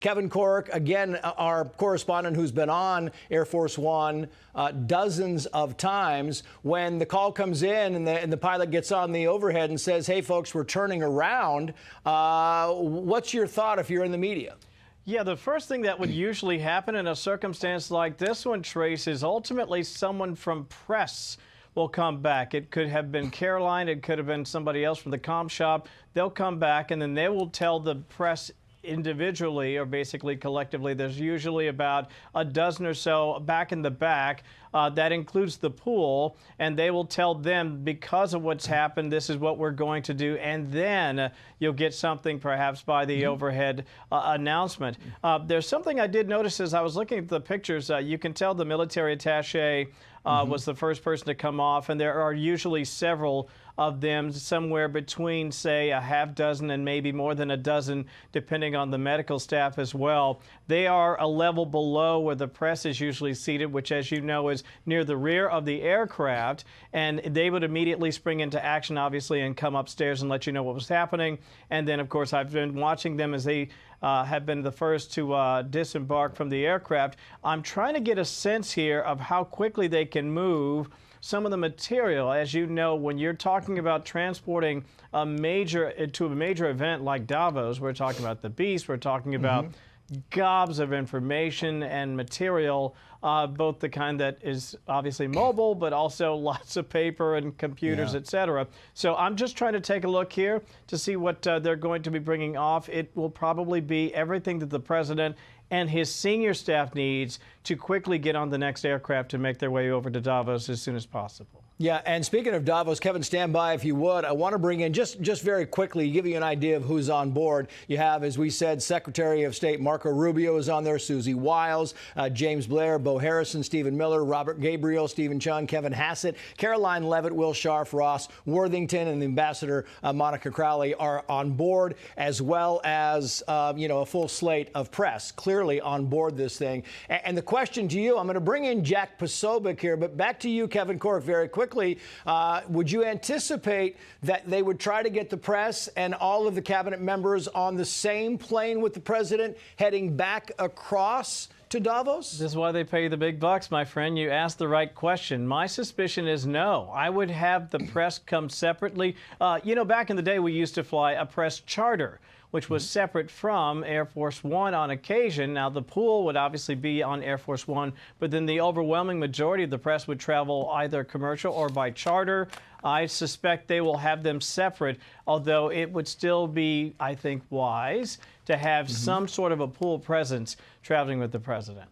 Kevin Corke, again, our correspondent who's been on Air Force One dozens of times. When the call comes in and the pilot gets on the overhead and says, hey, folks, we're turning around, what's your thought if you're in the media? Yeah, the first thing that would usually happen in a circumstance like this one, Trace, is ultimately someone from press will come back. It could have been Caroline. It could have been somebody else from the comm shop. They'll come back, and then they will tell the press individually or basically collectively. There's usually about a dozen or so back in the back. That includes the pool, and they will tell them, because of what's happened, this is what we're going to do, and then you'll get something perhaps by the overhead announcement. There's something I did notice as I was looking at the pictures. You can tell the military attaché was the first person to come off, and there are usually several of them, somewhere between, say, a half dozen and maybe more than a dozen, depending on the medical staff as well. They are a level below where the press is usually seated, which, as you know, is near the rear of the aircraft, and they would immediately spring into action, obviously, and come upstairs and let you know what was happening. And then, of course, I've been watching them as they have been the first to disembark from the aircraft. I'm trying to get a sense here of how quickly they can move some of the material. As you know, when you're talking about transporting to a major event like Davos, we're talking about the beast, we're talking about gobs of information and material, both the kind that is obviously mobile, but also lots of paper and computers, etc. So I'm just trying to take a look here to see what they're going to be bringing off. It will probably be everything that the president and his senior staff needs to quickly get on the next aircraft to make their way over to Davos as soon as possible. Yeah, and speaking of Davos, Kevin, stand by if you would. I want to bring in, just very quickly, give you an idea of who's on board. You have, as we said, Secretary of State Marco Rubio is on there, Susie Wiles, James Blair, Bo Harrison, Stephen Miller, Robert Gabriel, Stephen Chung, Kevin Hassett, Caroline Leavitt, Will Scharf, Ross Worthington, and the Ambassador Monica Crowley are on board, as well as, a full slate of press clearly on board this thing. And the question to you, I'm going to bring in Jack Posobiec here, but back to you, Kevin Corke, very quickly. Would you anticipate that they would try to get the press and all of the cabinet members on the same plane with the president heading back across to Davos? This is why they pay the big bucks, my friend. You asked the right question. My suspicion is no. I would have the press come separately. Back in the day, we used to fly a press charter, which was separate from Air Force One on occasion. Now, the pool would obviously be on Air Force One, but then the overwhelming majority of the press would travel either commercial or by charter. I suspect they will have them separate, although it would still be, I think, wise to have some sort of a pool presence traveling with the president.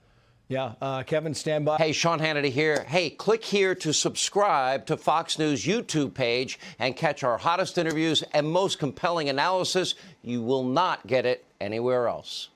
Yeah, Kevin, stand by. Hey, Sean Hannity here. Hey, click here to subscribe to Fox News YouTube page and catch our hottest interviews and most compelling analysis. You will not get it anywhere else.